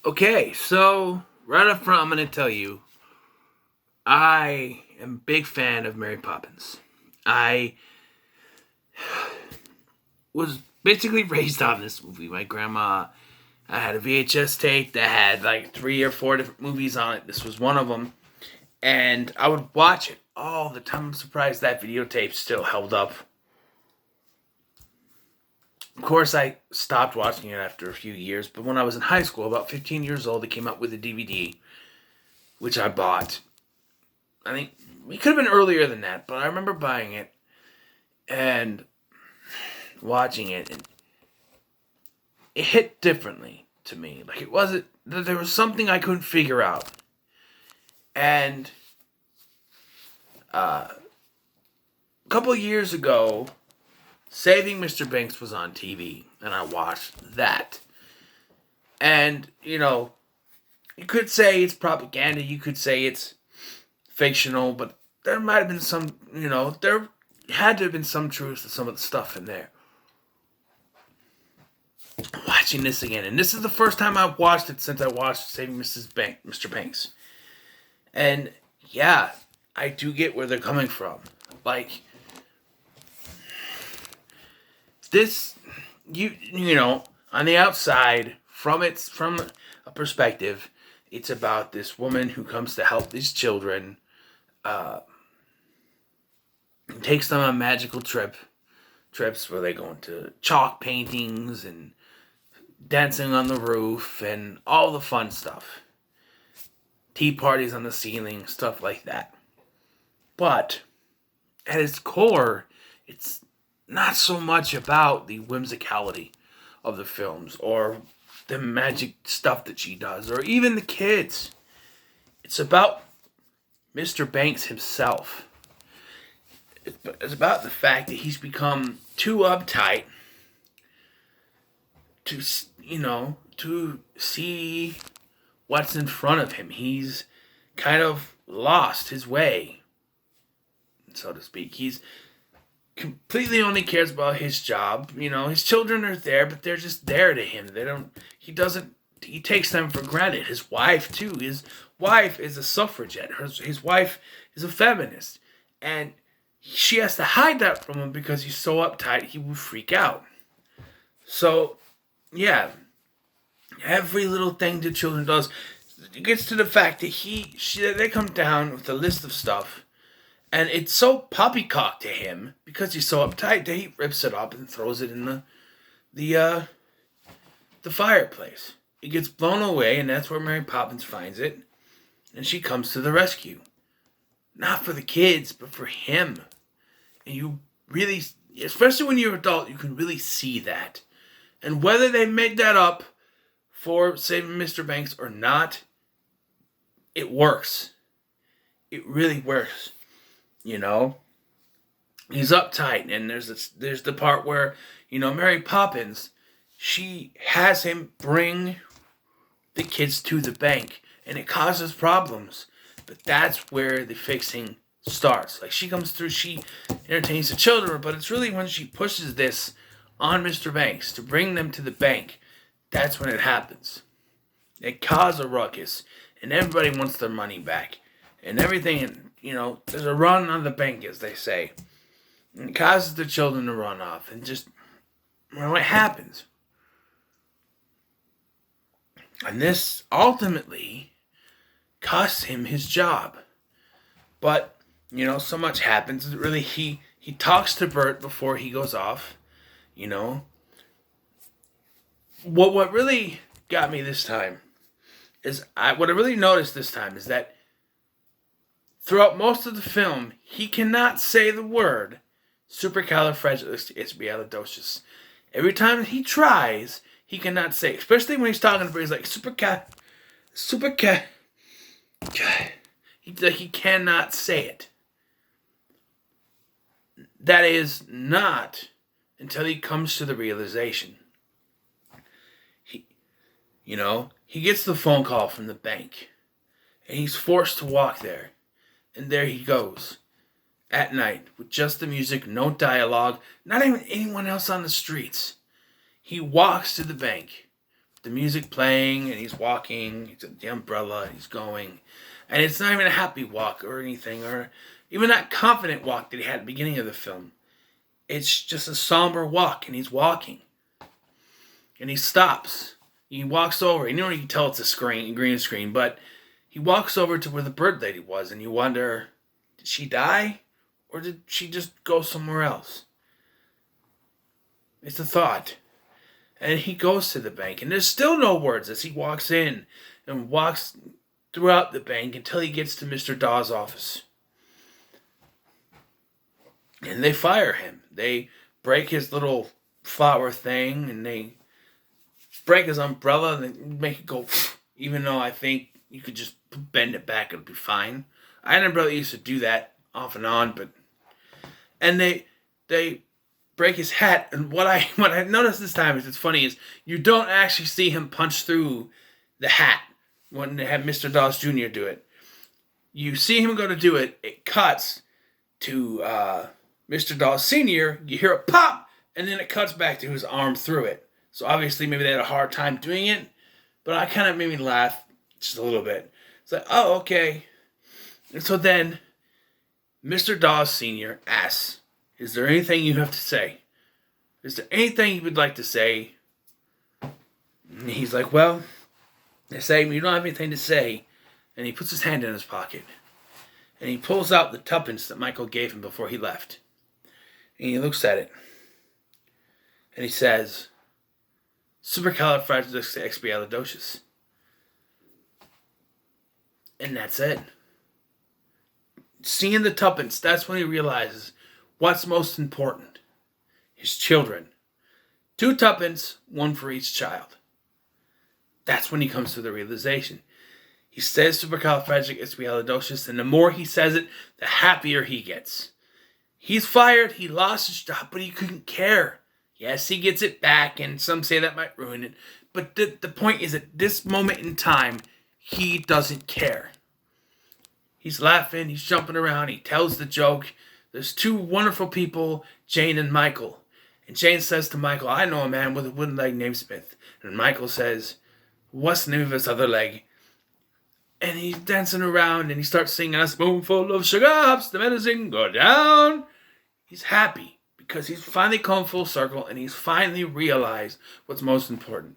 Okay, so right up front, I'm going to tell you I am a big fan of Mary Poppins. I was basically raised on this movie. My grandma, I had a VHS tape that had like 3 or 4 different movies on it. This was one of them. And I would watch it all the time. I'm surprised that videotape still held up. Of course, I stopped watching it after a few years, but when I was in high school, about 15 years old, they came out with a DVD, which I bought. I think it could have been earlier than that, but I remember buying it and watching it, and it hit differently to me. Like, it wasn't, there was something I couldn't figure out. And a couple of years ago, Saving Mr. Banks was on TV, and I watched that. And, you could say it's propaganda, you could say it's fictional, but there might have been some, there had to have been some truth to some of the stuff in there. Watching this again, and this is the first time I've watched it since I watched Saving Mr. Banks. And yeah, I do get where they're coming from. Like, this, on the outside, from a perspective, it's about this woman who comes to help these children, takes them on magical trips where they go into chalk paintings and dancing on the roof and all the fun stuff. Tea parties on the ceiling, stuff like that. But at its core, it's not so much about the whimsicality of the films or the magic stuff that she does or even the kids. It's about Mr. Banks himself. It's about the fact that he's become too uptight to see what's in front of him. He's kind of lost his way, so to speak. He's completely only cares about his job. His children are there, but they're just there to him. He takes them for granted. His wife, too. His wife is a suffragette. His wife is a feminist. And she has to hide that from him because he's so uptight he will freak out. So, yeah. Every little thing the children does, it gets to the fact that they come down with a list of stuff, and it's so poppycock to him because he's so uptight that he rips it up and throws it in the fireplace. It gets blown away, and that's where Mary Poppins finds it, and she comes to the rescue. Not for the kids, but for him. And you really, especially when you're an adult, you can really see that. And whether they made that up for Saving Mr. Banks or not, it works. It really works. He's uptight, and there's the part where, Mary Poppins, she has him bring the kids to the bank, and it causes problems. But that's where the fixing starts. Like, she comes through, she entertains the children, but it's really when she pushes this on Mr. Banks to bring them to the bank, that's when it happens. It causes a ruckus, and everybody wants their money back. And everything, there's a run on the bank, as they say. And it causes the children to run off, and just, it happens. And this ultimately costs him his job. But, so much happens. Really, he talks to Bert before he goes off. What really got me this time is what I really noticed this time is that throughout most of the film, he cannot say the word supercalifragilisticexpialidocious. Every time he tries, he cannot say, especially when he's talking to Bert. He's like he cannot say it. That is not until he comes to the realization. He gets the phone call from the bank, and he's forced to walk there. And there he goes, at night, with just the music, no dialogue, not even anyone else on the streets. He walks to the bank, the music playing, and he's walking. He's at the umbrella, and he's going. And it's not even a happy walk or anything, or even that confident walk that he had at the beginning of the film. It's just a somber walk, and he's walking. And he stops. He walks over. You can tell it's a green screen, but he walks over to where the bird lady was, and you wonder, did she die? Or did she just go somewhere else? It's a thought. And he goes to the bank, and there's still no words as he walks in and walks throughout the bank until he gets to Mr. Dawes' office. And they fire him. They break his little flower thing, and they break his umbrella, and they make it go, even though I think you could just bend it back, it'll be fine. I had an umbrella that used to do that off and on, but... And they break his hat, and what I noticed this time is, it's funny, is you don't actually see him punch through the hat when they have Mr. Dawes Jr. do it. You see him go to do it, it cuts to Mr. Dawes Sr., you hear a pop, and then it cuts back to his arm through it. So obviously maybe they had a hard time doing it, but I kind of made me laugh just a little bit. It's like, oh, okay. And so then Mr. Dawes Sr. asks, is there anything you have to say? Is there anything you would like to say? And he's like, well, they say you don't have anything to say. And he puts his hand in his pocket. And he pulls out the tuppence that Michael gave him before he left. And he looks at it. And he says, supercalifragilisticexpialidocious. And that's it. Seeing the tuppence, that's when he realizes what's most important. His children. 2 tuppence, 1 for each child. That's when he comes to the realization. He says supercalifragilisticexpialidocious, and the more he says it, the happier he gets. He's fired, he lost his job, but he couldn't care. Yes, he gets it back, and some say that might ruin it. But the point is, at this moment in time, he doesn't care. He's laughing, he's jumping around, he tells the joke. There's 2 wonderful people, Jane and Michael. And Jane says to Michael, I know a man with a wooden leg named Smith. And Michael says, what's the name of his other leg? And he's dancing around, and he starts singing, a spoonful of sugar helps the medicine go down. He's happy because he's finally come full circle, and he's finally realized what's most important.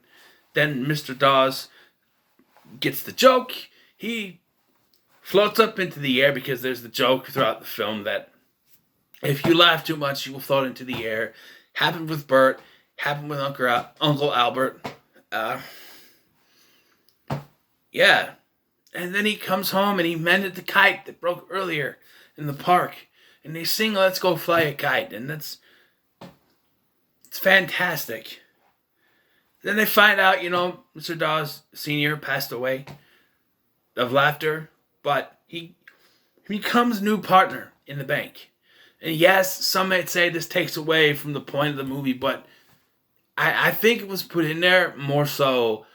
Then Mr. Dawes gets the joke. He floats up into the air because there's the joke throughout the film that if you laugh too much, you will float into the air. Happened with Bert. Happened with Uncle Albert. Yeah. And then he comes home and he mended the kite that broke earlier in the park. And they sing Let's Go Fly a Kite. And it's fantastic. Then they find out, Mr. Dawes Sr. passed away of laughter. But he becomes new partner in the bank. And yes, some might say this takes away from the point of the movie, but I think it was put in there more so,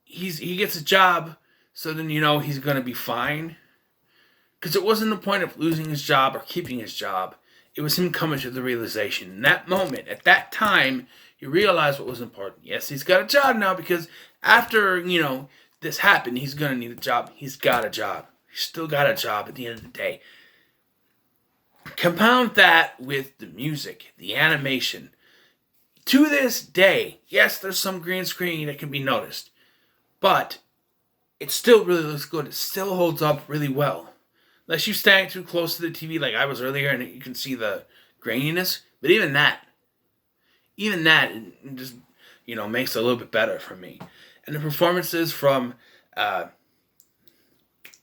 he gets a job, so then he's going to be fine. Because it wasn't the point of losing his job or keeping his job. It was him coming to the realization. In that moment, at that time, he realized what was important. Yes, he's got a job now because after, this happened, he's going to need a job. He's got a job. He's still got a job at the end of the day. Compound that with the music, the animation. To this day, yes, there's some green screen that can be noticed. But it still really looks good. It still holds up really well. Unless you stand too close to the TV like I was earlier and you can see the graininess. But even that it just, makes it a little bit better for me. And the performances from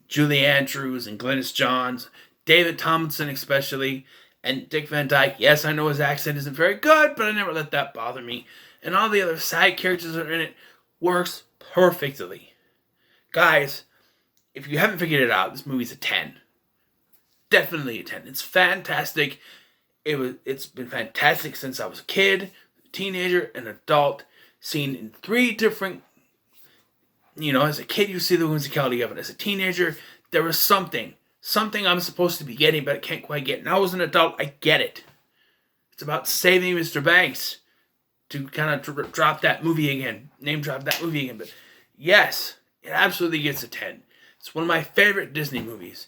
Julie Andrews and Glynis Johns, David Tomlinson especially, and Dick Van Dyke. Yes, I know his accent isn't very good, but I never let that bother me. And all the other side characters that are in it works perfectly. Guys, if you haven't figured it out, this movie's a 10. Definitely a 10. It's fantastic. It's been fantastic since I was a kid, a teenager, an adult, seen in 3 different, as a kid you see the whimsicality of it. As a teenager, there was something I'm supposed to be getting, but I can't quite get. Now as an adult, I get it. It's about saving Mr. Banks. to kind of drop that movie again, name drop that movie again. But yes, it absolutely gets a 10. It's one of my favorite Disney movies.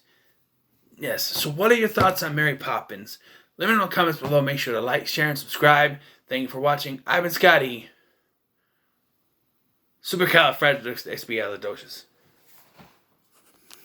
Yes. So what are your thoughts on Mary Poppins? Let me know in the comments below. Make sure to like, share, and subscribe. Thank you for watching. I've been Scotty. Supercalifragilisticexpialidocious.